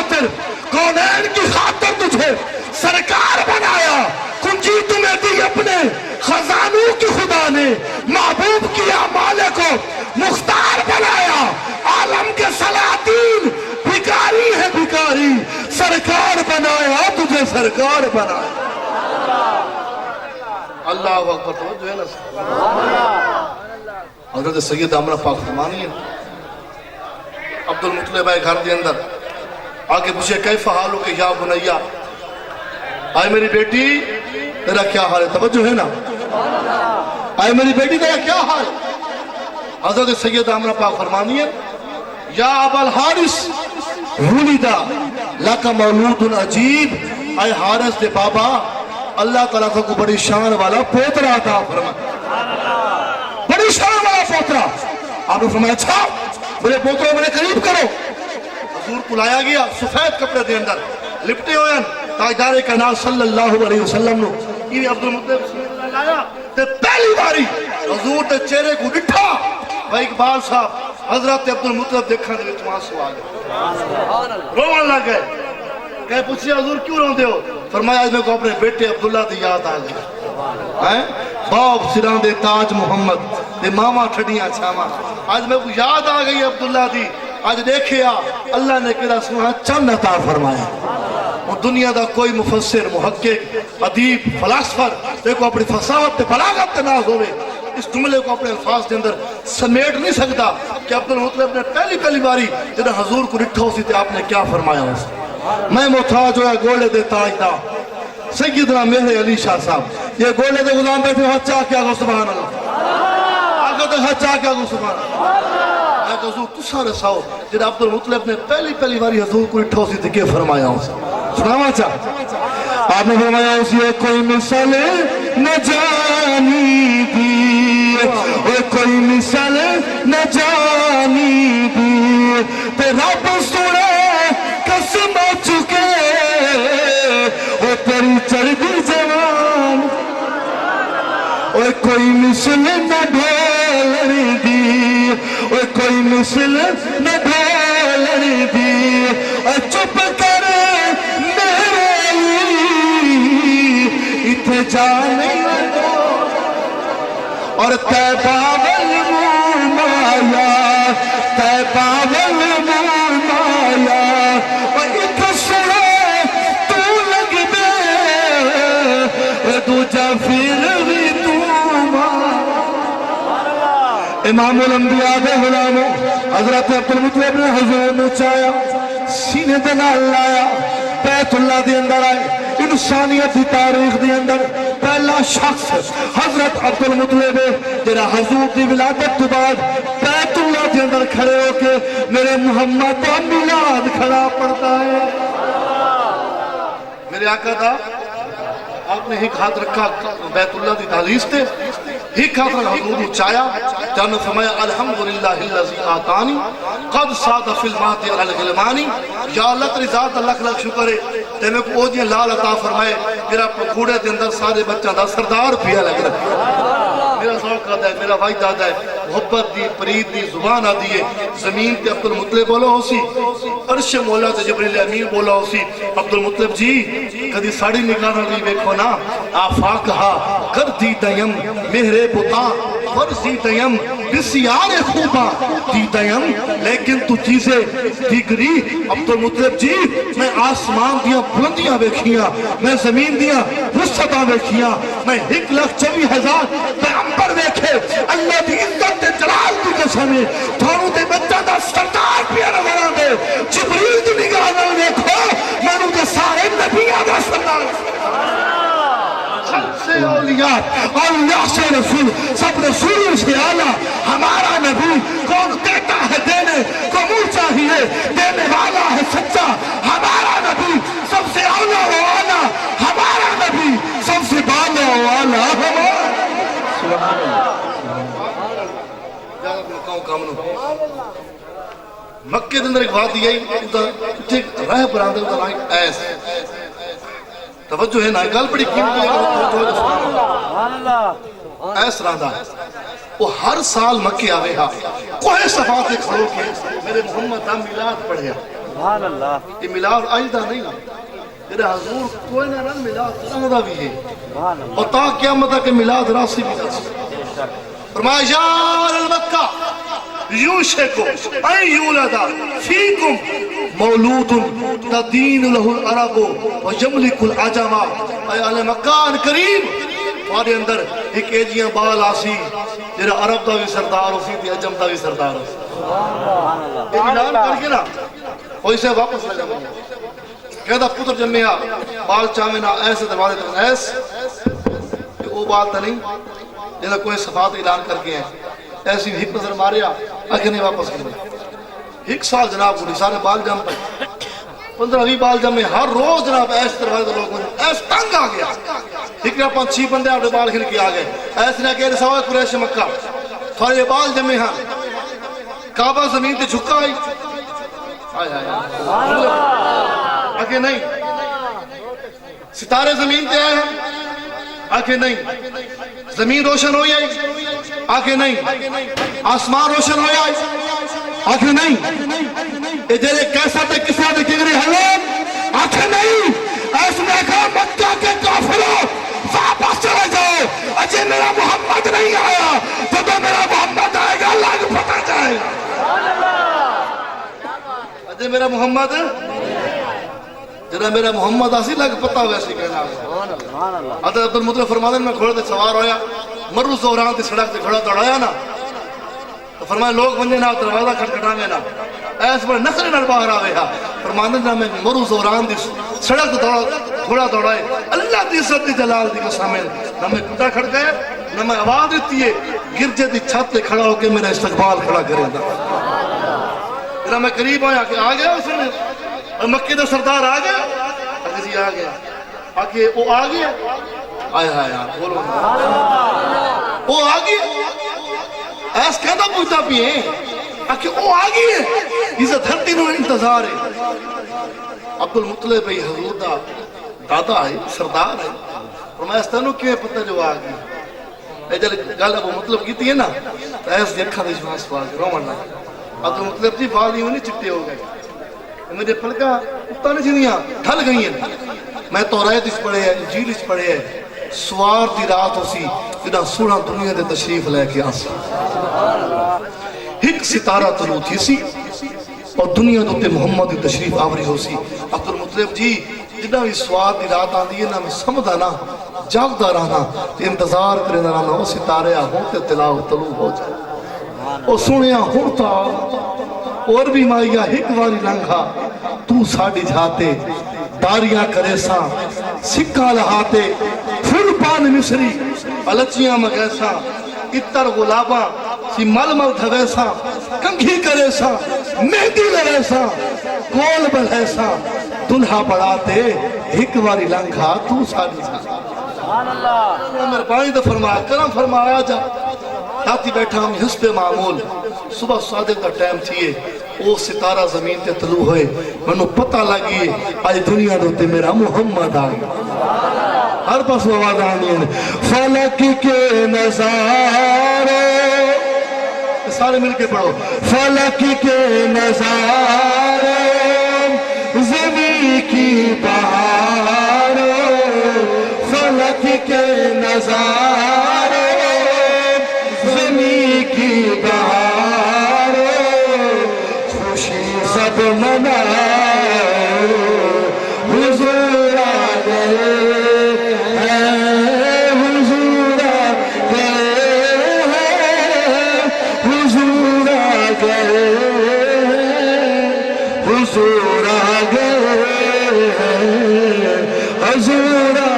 خاطر کونین کی خاطر تجھے سرکار بنایا کنجی تمہیں دی اپنے خزانوں کی خدا نے محبوب کیا مالک کو مختار بنایا عالم کے سلاطین بھکاری ہے بھکاری سرکار بنایا تجھے سرکار بنایا اللہ اکبر توجہ ہے نا حضرت سید امرہ پاک فرمانی ہے عبد المطلب آئے گھر دے اندر آگے پوچھے کیف حالو کہ یا بنیا آئے میری بیٹی تیرا کیا حال ہے توجہ ہے نا آئے میری بیٹی تیرا کیا حال حضرت سید امرہ پاک فرمانی ہے یا ابا الحارث ولدہ لکا مولود عجیب آئے حارث دے بابا اللہ تعالیٰ کو بڑی شان والا پوترا عطا فرمایا بڑی شان والا پوترا آپ نے فرمایا اچھا میرے پوتروں میرے قریب کرو حضور کو لایا گیا سفید کپڑے دے اندر لپٹے ہوئے تاجدار کائنات صلی اللہ علیہ وسلم نے یہ عبد المطلب لایا تے پہلی باری حضور تے چہرے کو ڈٹھا بھائی اقبال صاحب حضرت عبد المطلب دیکھا دے وچ آنسو آ گئے رونے لگ گئے کہ پوچھے حضور کیوں روندے ہو فرمایا آج میں کو اپنے بیٹے عبداللہ دی یاد آ گئی باپ سران دے تاج محمد دے ماما ٹھڑیاں چھاما آج میں کو یاد آ گئی عبداللہ دی آج دیکھیا اللہ نے کہا سنہا چند عطا فرمایا اور دنیا دا کوئی مفسر محقق ادیب فلاسفر دیکھو اپنی فصاحت تے بلاغت تے ناز ہوئے اس جملے کو اپنے الفاظ کے اندر سمیٹ نہیں سکتا کہ عبد المطلب نے پہلی باری جب حضور کو رٹھا ہوسی تھے آپ نے کیا فرمایا ہوسی میں محتاج ہویا گولے دے تاج دا سیدنا مہر علی شاہ صاحب یہ گولے دے غلام بیٹھے ہاتھ چاہ کیا گو سبحان اللہ آگے دے ہاتھ چاہ کیا گو سبحان اللہ آگے حضور تو سارے ساؤ جب عبد المطلب نے پہلی باری حضور کو رٹھا ہوسی تھے کیا فرمایا ہوسی سناما چاہ آپ نے فرمایا ہوسی کوئی مثال نہ جانی دی کوئی مثال نہ جانی دی تے رب سنے قسم چکے وہ تیری چردی جوان کوئی مثل نہ ڈھولنی دی کوئی مثل نہ ڈھولنی دی چپ کر میرے اتھے جانے اور تیبہ والمایا تیبہ والمایا اور ایک سڑے تو لگ بے دو جافر بھی تو امام الانبیاء دے غلاموں حضرت عبد المطلب نے حضور نے چاہیا سینے دے نال لایا بیت اللہ دے اندر آئے انسانیت دی تاریخ دے اندر پہلا شخص حضرت عبد المطلب جرا حضور دی ولادت تو بعد بیت اللہ دے اندر کھڑے ہو کے میرے محمد کا میلاد کھڑا پڑتا ہے میرے آقا دا آپ نے ایک ہاتھ رکھا بیت اللہ دی دہلیز تے ایک ہاتھ رکھا حضور نے چاہیا جانو فرمایا الحمدللہ اللذی آتانی قد ساد فی المہدی علی الغلمانی یا اللہ تری ذات اللہ شکر ہے تے میں کو اوجیاں لال عطا فرمائے میرا پکوڑے دے اندر سارے بچہ دا سردار پیا لگ رہا میرا ذوق آتا ہے میرا واحد آتا ہے محبت دی پرید دی زبان آتی ہے زمین تے عبد المطلب بولا ہو سی عرش مولا تے جبریل امین بولا ہو سی عبد المطلب جی کدی ساڑی نگاہ نہ دیکھو نا آفاق ہا کر دی دیم مہرے بتا فرضی دیم بسیار خوبا دی دیم لیکن تو چیزیں دیگری عبد المطلب جی میں آسمان دیا بلندیاں بیکھیاں میں زمین دیا وسطاں بیکھیاں میں 1,24,000 پیغمبر دیکھے اللہ دی عزت تے جلال دی قسمیں تھانوں تے بچہ دا سردار پیا نظر آندے جبریل دی نگاہ نہ دیکھو مانو تے سارے نبیاں دا سردار سے اولیاء اولیاء سے رسول سب رسول سے اعلیٰ ہمارا نبی کون دیتا ہے دینے کو منہ چاہیے دینے والا ہے سچا ہمارا نبی سب سے اولیاء و اعلیٰ ہمارا نبی سب سے بالا و اعلیٰ مکہ دے اندر ایک بات یہ ٹھیک راہ پر آندے ہوتا رائے ایس توجہ ہے نا گل بڑی قیمتی ہے ایس راندہ وہ ہر سال مکہ آوے ہاں کوئی صفحات ایک کھڑو کے میرے محمد دا میلاد پڑھیا سبحان اللہ یہ میلاد آئندہ نہیں میرے حضور کوئی نہ رن میلاد رہا بھی ہے سبحان اللہ اور تا قیامت کہ میلاد راسی بھی راسی بے شک فرمایا یا المکہ یوشکو این یولدا فیکم مولود تدین له العرب ویملک العجم اے اہل مکہ ان کریم تھوڑے اندر ایک ایجیاں بال آسی جیرا عرب دا بھی سردار ہوسی تھی عجم دا بھی سردار ہوسی سبحان اللہ یہ ملان کر کے نا وہ اسے واپس لے جاؤں کہتا پتر جمعہ بال چاہمنا ایسے دروازے تک ایس کہ وہ بات نہیں جیسا کوئی صفات اعلان کر کے ہیں ایسی ایک نظر ماریا آگے نہیں واپس کرنے ایک سال جناب کو سارے بال جم پر 15-20 بال جمے ہر روز جناب ایس دروازے لوگ ایس تنگ آ گیا ایک نے 5-6 بندے اپنے بال کھل کے آ گئے ایسے نے کہہ سوائے قریش مکہ تھوڑے یہ بال جمے ہیں کعبہ زمین تے جھکا آئی آگے نہیں ستارے زمین تے آئے ہیں آگے نہیں زمین روشن ہوئی آئی آگے نہیں آسمان روشن ہوئی آئی آگے نہیں ادھر کیسا تے کسا تے کگری حلوم آگے نہیں ایسا میں کہا مکہ کے کافروں واپس چلے جاؤ اجے میرا محمد نہیں آیا تو میرا محمد آئے گا اللہ کو پتہ جائے گا اجے میرا محمد جنہا میرا محمد آسی لگ پتہ ویسی کہنا ہے حضرت عبدالمطلب فرمانے میں کھوڑے تے سوار ہویا مرو زہران تے سڑک تے کھڑا دوڑایا نا تو فرمانے لوگ بنجے نا دروازہ کھٹکھٹانے نا ایس بڑے نخرے نر باہر آوے ہا فرمانے نا میں مرو زہران دی سڑک تے کھڑا دوڑائے اللہ دی عزت دی جلال دی قسم ہے نہ میں کٹا کھڑ گئے نہ میں آواز دیتی ہے گرجے دی چھت تے کھڑا ہو کے میرا استقبال کھڑا کرے دا میں قریب آیا کہ آ گیا اس نے مکہ دا سردار آ گیا اگر جی آ گیا آگے وہ آ گیا آیا آیا بولو وہ آ گیا ایس کہتا پوچھتا بھی ہیں آگے وہ آ گیا اسے دھرتی نو انتظار ہے عبدالمطلب بھئی حضور دا دادا ہے سردار ہے اور میں اس تنو کیوں پتہ جو آ گیا اے جل گل ابو مطلب کیتی ہے نا تو ایس دیکھا دے جوان سوال رومن لگا عبدالمطلب جی بالی ہونی چٹے ہو گئے میرے پھلکا اتانے جنیاں ڈھل گئی ہیں میں توریت اس پڑھے ہے انجیل اس پڑھے ہے سوار دی رات ہو سی جنہاں سوڑا دنیا دے تشریف لے کے آسی ایک ستارہ طلوع تھی سی اور دنیا دوتے محمد دی تشریف آوری ہو سی عبدالمطلب جی جنہاں بھی سوار دی رات آن دیئے نا میں سمدھا نا جاگدہ رہنا انتظار کرے نا وہ ستارے ہوتے تلاو طلوع ہو جائے وہ سنیا ہوتا اور بھی مائیا ایک واری لنگا تو ساڑی جھاتے داریاں کرے ساں سکھا لہاتے پھول پان مصری الچیاں مگیساں اتر غلاباں سی مل مل دھویساں کنگھی کرے ساں مہدی لڑے ساں کول بلھے ساں دلہا پڑھاتے ایک واری لنگا تو ساڑی جھاتے سبحان اللہ میرے پانی تو فرمایا کرم فرمایا جا تاتی بیٹھا ہم حسب معمول صبح صادق کا ٹائم تھیے وہ ستارہ زمین تے طلوع ہوئے منو پتہ لگی آج دنیا دوتے میرا محمد آگا ہر پاس آواز آنی ہے فلک کے نظارے سارے مل کے پڑھو فلک کے نظارے زمین کی بہارے فلک کے نظارے زمین کی بہارے خوشی سب منائے حضور آ گئے ہیں حضور آ گئے ہیں حضور آ گئے ہیں حضور آ گئے ہیں حضور آ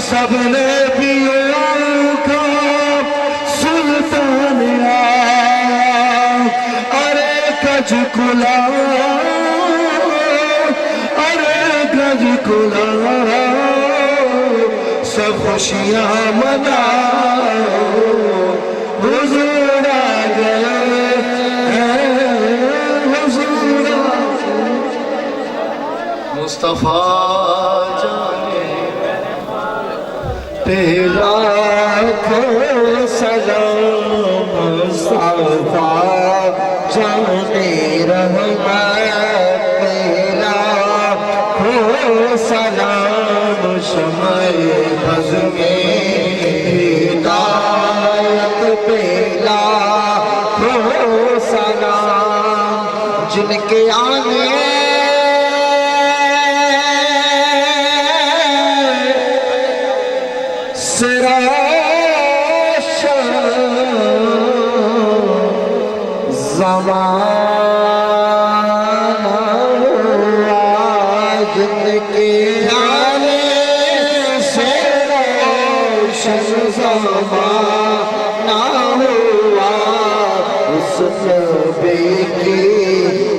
سب نبیوں کا سلطان آیا ارے گج کلا ارے گج کلا سب خوشیاں مناؤ حضور آ گئے ہیں حضور مصطفیٰ پہ لاکھوں سلام مصطفیٰ جانے رحمت پہ لاکھوں سلام شمع بز میں ہدایت پہ لاکھوں سلام جن کے آنے زمانہ جن کے آنے سے روشن زمانہ ہوا اس نبی کی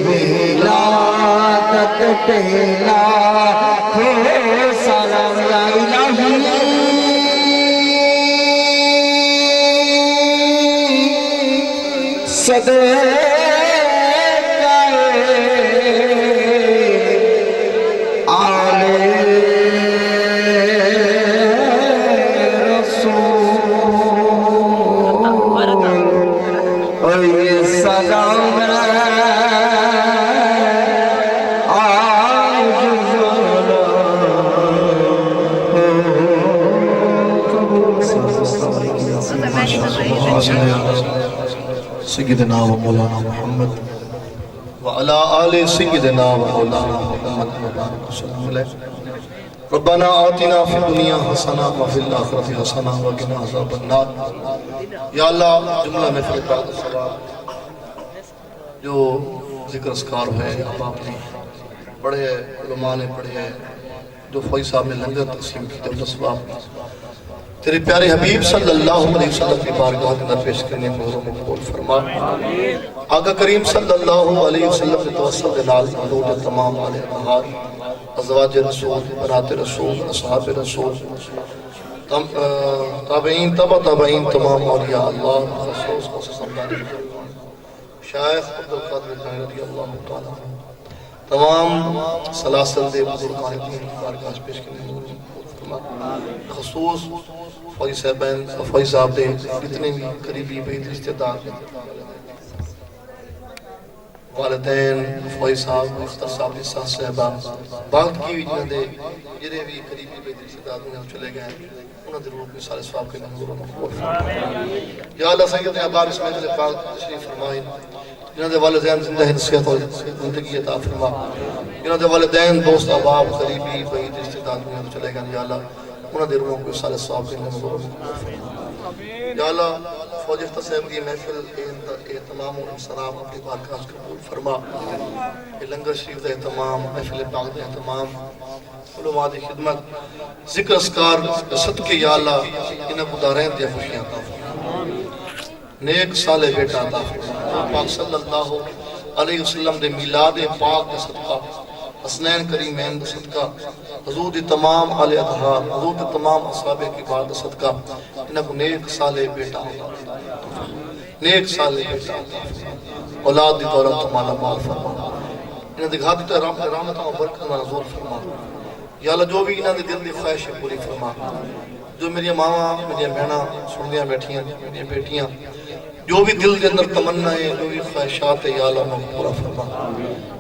ولادت پہ لاکھوں سلام یا الہی صدقہ آل رسول اور یہ سلام سیدنا و مولانا محمد وعلى آل سیدنا و مولانا محمد ربنا آتنا فی الدنیا حسنہ وفی الآخرۃ حسنہ وقنا عذاب النار یا اللہ جملہ میں فرقات ثواب جو ذکر اذکار ہے اب آپ نے پڑھے علماء نے پڑھے جو فوئی صاحب نے لنگر تقسیم کی تو ثواب تیرے پیارے حبیب صلی اللہ علیہ وسلم کی بارگاہ کے اندر پیش کرنے کو مقبول فرما آقا کریم صلی اللہ علیہ وسلم نے توسل دلال حضور تمام علیہ اطہار ازواج رسول بنات رسول اصحاب رسول تابعین تبع تابعین تمام اولیاء اللہ خصوص سمدانی شیخ عبدالقادر جیلانی رضی اللہ تعالیٰ تمام سلاسل دے بزرگان دین کی بارگاہ پیش کرنے کو مقبول فرما خصوص فوئی صاحبین فوئی صاحب دے جتنے بھی قریبی بعید رشتہ دار والدین فوئی صاحب اختر صاحب لسہ صاحبہ باقی کی جنہ دے جنہیں بھی قریبی بعید رشتہ دار انہیں چلے گئے انہوں نے روح میں سارے صحاب کے نحضور مقبول فرما یا اللہ سید عبار اس محضر پاک تشریف فرمائیں جنہوں نے والدین زندہ نصیحت اور زندگی عطا فرما جنہوں نے والدین دوست احباب قریبی بعید رشتہ دار انہیں چلے گئے یا اللہ انہوں نے روحوں کو سارے صحاب کے نحضور مقبول فرما یا اللہ فوج اختصاب کی محفل اہتمام و انصرام اپنی بارکاہ قبول فرما لنگر شریف دے اہتمام محفل پاک دے اہتمام علماء دی خدمت ذکر اذکار صدقے یا اللہ انہیں کو دارین دیا خوشیاں عطا فرما نیک صالح بیٹا عطا فرما پاک صلی اللہ علیہ وسلم دے میلاد پاک دے صدقہ حسنین کریمین دے صدقہ حضور دی تمام آل اطہار حضور دی تمام اصحاب کی بات صدقہ انہاں کو نیک صالح بیٹا نیک صالح بیٹا اولاد دی دولت مالا مال فرما انہاں دی گھاتی تو رحمت و برکت و نزول فرما یا اللہ جو بھی انہاں دی دل دی خواہش پوری فرما جو میری ماما میری بہناں سندیاں بیٹھیاں میری بیٹیاں جو بھی دل کے اندر تمنا ہے جو بھی خواہشات ہے یا اللہ انہاں کو پورا فرما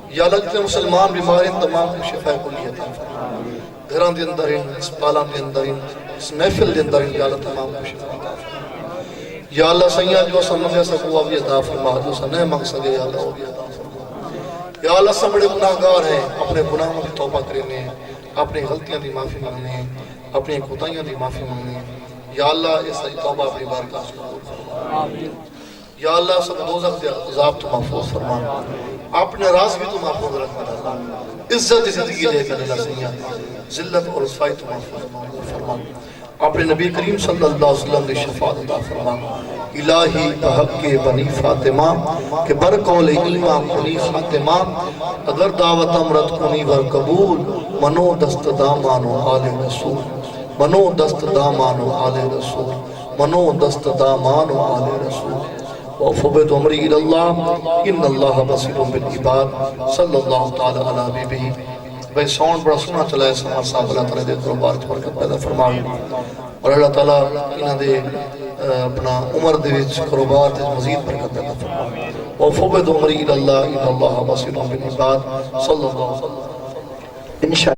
یا اللہ جتنے مسلمان بیمار ہیں تمام کو شفا کلی عطا فرما گھران دے اندر ہیں اسپتالان دے اندر ہیں اس محفل دے اندر ہیں یا اللہ تمام کو شفا عطا فرما یا اللہ سیاں جو اسا منگے سکو وہ بھی عطا فرما جو اسا نئے منگ سکے یا اللہ وہ بھی عطا فرما یا اللہ سب بڑے گناہگار ہیں اپنے گناہوں کی توبہ کرنے ہیں اپنی غلطیاں دی معافی مانگنے ہیں اپنی کوتاہیاں دی معافی مانگنے ہیں یا اللہ اس توبہ اپنی بارگاہ سے قبول فرما یا اللہ سب دوزخ دے عذاب تو محفوظ فرما اپنے راز بھی تو محفوظ رکھنا اللہ عزت زندگی لے کر اللہ سیاں ذلت اور رسوائی تو محفوظ فرما اپنے نبی کریم صلی اللہ علیہ وسلم نے شفاعت عطا فرما الہی بحق بنی فاطمہ کہ برقول علمہ کنی خاتمہ اگر دعوت امرت کنی ور قبول منو دست دامانو آل رسول منو دست دامانو آل رسول منو دست دامانو آل رسول وفبت عمری الاللہ ان اللہ بصیر بالعباد صلی اللہ تعالی علیہ حبیبہ بھئی ساؤنڈ بڑا سنا چلا ہے سمار صاحب اللہ تعالی دے کرو بارت برکت پیدا فرمائے اور اللہ تعالیٰ انہاں دے اپنا عمر دے وچ کاروبار تے مزید برکت عطا فرمائے وفوض امری الی اللہ ان اللہ بصیر بالعباد صلی اللہ علیہ وسلم انشاءاللہ